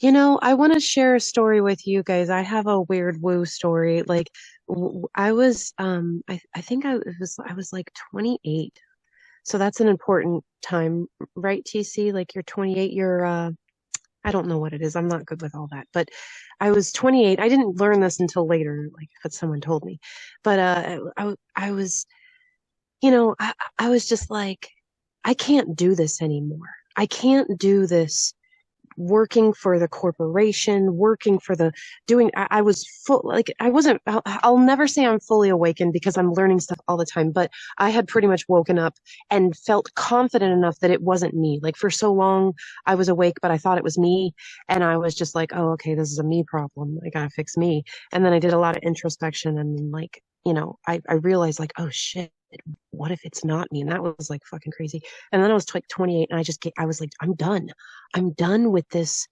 I want to share a story with you guys. I have a weird woo story. I was, I think I was like 28. So that's an important time, right, TC? Like you're 28, I don't know what it is. I'm not good with all that, but I was 28. I didn't learn this until later, like, but someone told me. But, I was, I was just like, I can't do this anymore. I can't do this working for the corporation, working for the doing. I was full, like, I wasn't, I'll never say I'm fully awakened because I'm learning stuff all the time, but I had pretty much woken up and felt confident enough that it wasn't me. Like, for so long, I was awake, but I thought it was me. And I was just like, oh, okay, this is a me problem. I gotta fix me. And then I did a lot of introspection and, like, I realized, like, oh shit, what if it's not me? And that was like fucking crazy. And then I was like 28 and I was like, I'm done. I'm done with this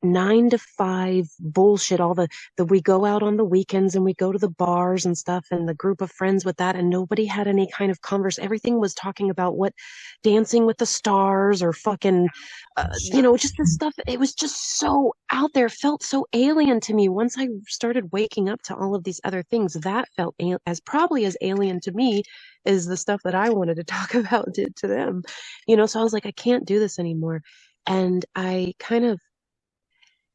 9 to 5 bullshit. All the we go out on the weekends and we go to the bars and stuff and the group of friends with that, and nobody had any kind of converse. Everything was talking about what Dancing with the Stars or fucking just the stuff. It was just so out there, felt so alien to me. Once I started waking up to all of these other things, that felt as probably as alien to me as the stuff that I wanted to talk about did to them. So I was like, I can't do this anymore. And I kind of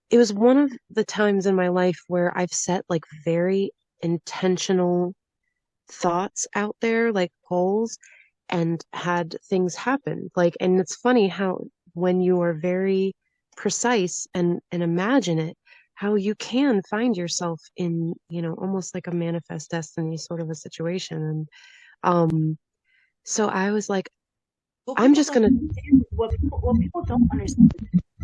it was one of the times in my life where I've set like very intentional thoughts out there, like goals, and had things happen. And it's funny how when you are very precise and imagine it, how you can find yourself in, almost like a manifest destiny sort of a situation. And so I was like, What I'm people just don't gonna, understand, what people don't understand,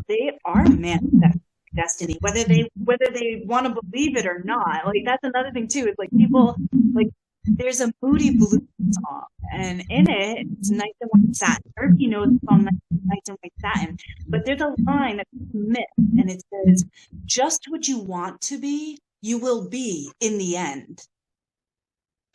they are manifesting destiny, whether they want to believe it or not. Like that's another thing too. It's like people like there's a Moody Blue song, and in it, it's nice and white satin. Everybody knows the song nice and white satin, but there's a line that's a myth, and it says, "Just what you want to be, you will be in the end."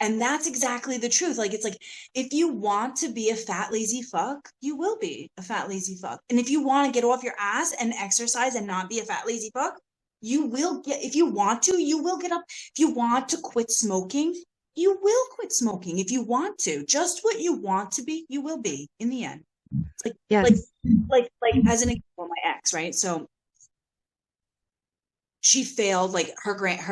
And that's exactly the truth. Like, it's like, if you want to be a fat, lazy fuck, you will be a fat, lazy fuck. And if you want to get off your ass and exercise and not be a fat, lazy fuck, you will get, if you want to, you will get up. If you want to quit smoking, you will quit smoking. If you want to, just what you want to be, you will be in the end. It's like, yes, as an example, my ex, right? So she failed like her grant,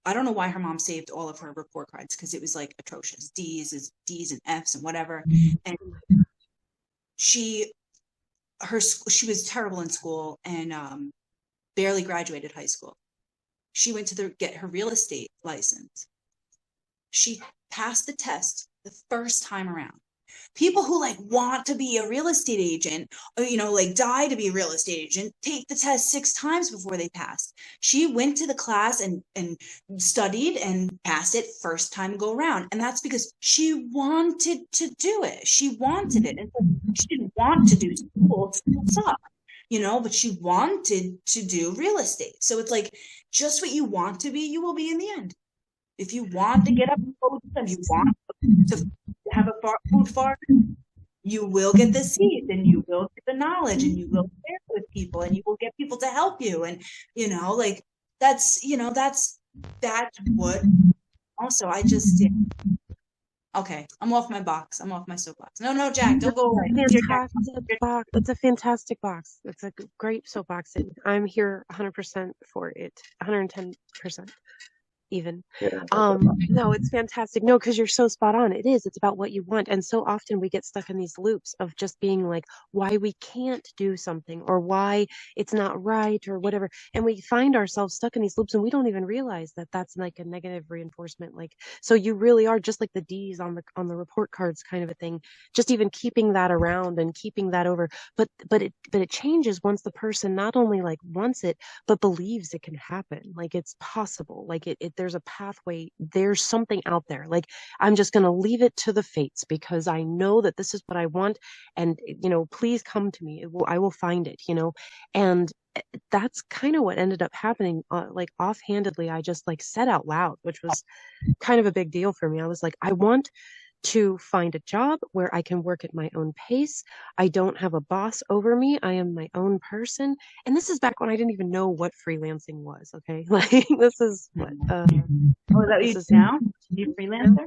I don't know why her mom saved all of her report cards because it was like atrocious. D's and F's and whatever. And she she was terrible in school and barely graduated high school. She went to get her real estate license. She passed the test the first time around. People who like want to be a real estate agent or like die to be a real estate agent take the test 6 times before they pass. She went to the class and studied and passed it first time go around, and that's because she wanted to do it. She wanted it, and she didn't want to do school. School sucked, but she wanted to do real estate. So it's like, just what you want to be, you will be in the end. If you want to get up and go to them, you want to have a food farm, you will get the seeds and you will get the knowledge and you will share it with people and you will get people to help you. And, like that's what also I just, yeah. Okay. I'm off my box. I'm off my soapbox. No, no, Jack, don't go away. It's your Jack. fantastic box. It's a fantastic box. It's a great soapbox, and I'm here 100% for it. 110%. Even. Yeah. No, it's fantastic. No, because you're so spot on. It is. It's about what you want. And so often we get stuck in these loops of just being like, why we can't do something or why it's not right or whatever. And we find ourselves stuck in these loops and we don't even realize that that's like a negative reinforcement. Like, so you really are just like the D's on the report cards kind of a thing, just even keeping that around and keeping that over. But it changes once the person not only like wants it, but believes it can happen. Like it's possible. Like there's a pathway. There's something out there. Like I'm just going to leave it to the fates because I know that this is what I want. And, please come to me. I will find it, and that's kind of what ended up happening. Like offhandedly, I just like said out loud, which was kind of a big deal for me. I was like, I want to find a job where I can work at my own pace. I don't have a boss over me. I am my own person. And this is back when I didn't even know what freelancing was. Okay. Like this is what, Oh, is that what you this do is, now? You freelancer?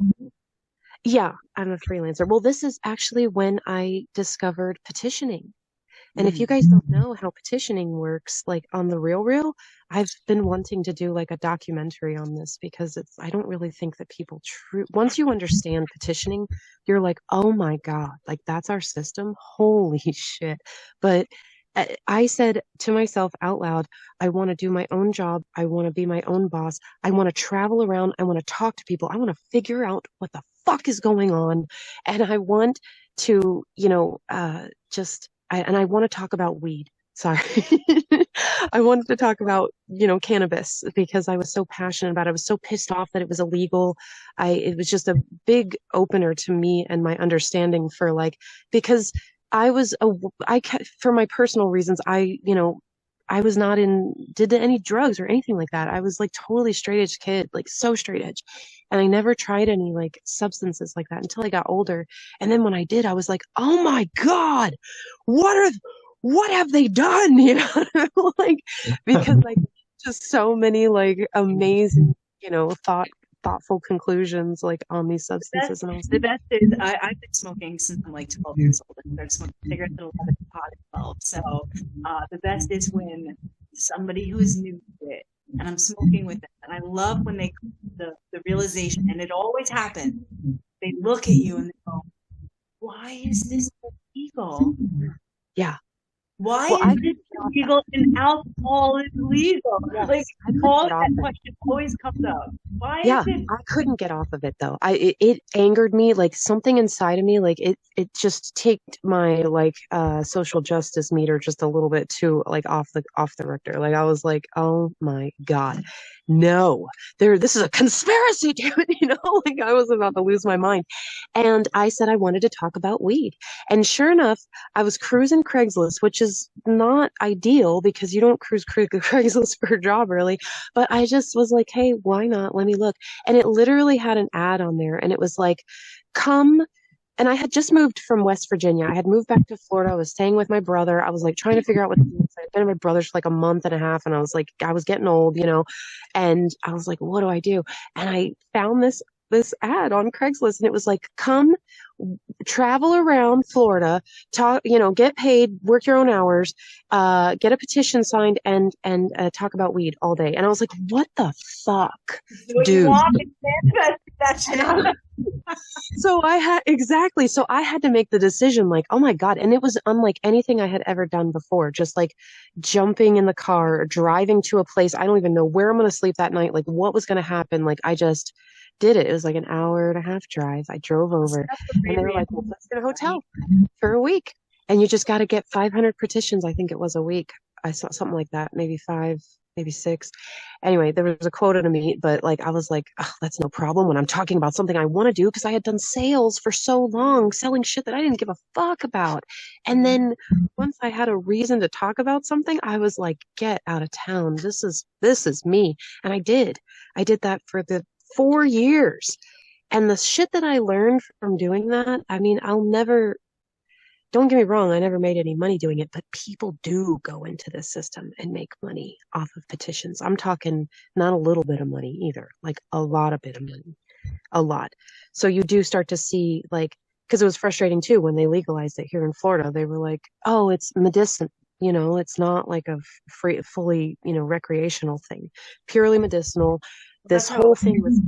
yeah, I'm a freelancer. Well, this is actually when I discovered petitioning. And if you Mm. guys don't know how petitioning works, like on the real, I've been wanting to do like a documentary on this because I don't really think that people once you understand petitioning, you're like, oh my God, like that's our system. Holy shit. But I said to myself out loud, I want to do my own job. I want to be my own boss. I want to travel around. I want to talk to people. I want to figure out what the fuck is going on. And I want to, and I want to talk about weed. Sorry. I wanted to talk about, cannabis because I was so passionate about it. I was so pissed off that it was illegal. It was just a big opener to me and my understanding for like, because I was, for my personal reasons, I was not did any drugs or anything like that. I was like totally straight edge kid, like so straight edge. And I never tried any like substances like that until I got older. And then when I did, I was like, oh my God, what are, what have they done? You know, like, because like just so many like amazing, thoughtful conclusions like on these substances. And I was The like, best is I've been smoking since I'm like 12 years old. I started smoking cigarettes at 11, pot at 12. So the best is when somebody who is new to it, and I'm smoking with them, and I love when they the realization, and it always happens. They look at you and they go, "Why is this illegal? yeah. Why Well, is this illegal and alcohol is legal?" Like yes, I couldn't all get off that it. question always comes up. Why is Yeah, it? I couldn't get off of it though. It angered me, like something inside of me, like it just ticked my like social justice meter just a little bit too like off the Richter. Like I was like, oh my God, no, this is a conspiracy, dude. Like I was about to lose my mind. And I said I wanted to talk about weed. And sure enough, I was cruising Craigslist, which is not ideal because you don't cruise Craigslist for a job really. But I just was like, hey, why not? Let me look. And it literally had an ad on there and it was like, come. And I had just moved from West Virginia. I had moved back to Florida. I was staying with my brother. I was like trying to figure out what to do. I had been with my brother for like a month and a half. And I was like, I was getting old, and I was like, what do I do? And I found this ad on Craigslist and it was like, come travel around Florida, talk, get paid, work your own hours, get a petition signed and talk about weed all day. And I was like, what the fuck, What you dude? want? That shit. So I had to make the decision like, oh my God. And it was unlike anything I had ever done before. Just like jumping in the car, driving to a place. I don't even know where I'm going to sleep that night. Like what was going to happen. Like I just did it. It was like an hour and a half drive. I drove over and they were like, well, let's get a hotel for a week. And you just got to get 500 petitions. I think it was a week. I saw something like that, maybe five, maybe six. Anyway, there was a quota to meet, but like I was like, oh, that's no problem when I'm talking about something I want to do because I had done sales for so long, selling shit that I didn't give a fuck about. And then once I had a reason to talk about something, I was like, get out of town. This is me. And I did. I did that for the 4 years. And the shit that I learned from doing that, I mean, don't get me wrong, I never made any money doing it, but people do go into this system and make money off of petitions. I'm talking not a little bit of money either, like a lot of bit of money, a lot. So you do start to see like, because it was frustrating too when they legalized it here in Florida. They were like, oh, it's medicinal. It's not like a free, fully, recreational thing, purely medicinal. Well, This that's how whole thing was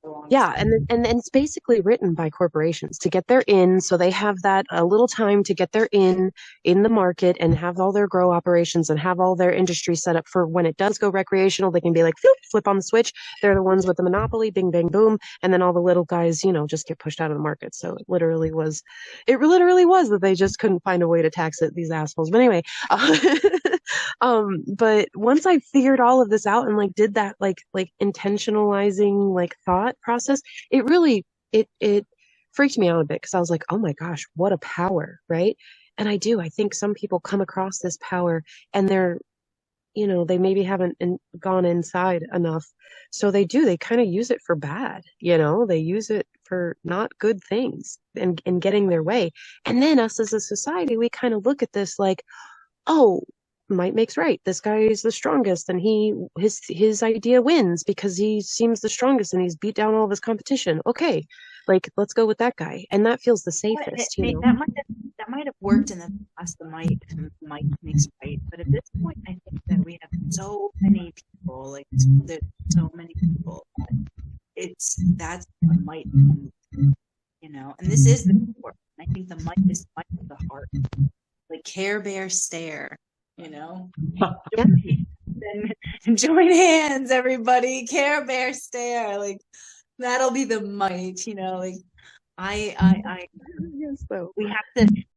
a long yeah, time. and it's basically written by corporations to get their in, so they have that a little time to get their in the market and have all their grow operations and have all their industry set up for when it does go recreational, they can be like flip on the switch. They're the ones with the monopoly, bing bang boom, and then all the little guys, just get pushed out of the market. So it literally was that they just couldn't find a way to tax it, these assholes. But anyway, but once I figured all of this out and like did that like intentionalizing like thought process, it really it freaked me out a bit because I was like, oh my gosh, what a power, right? And I think some people come across this power and they maybe haven't gone inside enough. So they kind of use it for bad, they use it for not good things and getting their way. And then us as a society, we kind of look at this like, oh, might makes right. This guy is the strongest, and his idea wins because he seems the strongest and he's beat down all of his competition. Okay, like let's go with that guy, and that feels the safest, That might have worked in the past. The might makes right, but at this point, I think that we have so many people. Like there's so many people that that's the might, And this is the sport. I think the might is the might of the heart, like Care Bear stare. Yeah. Join hands, everybody. Care Bear stare. Like that'll be the might. Like I Yes, though. we have to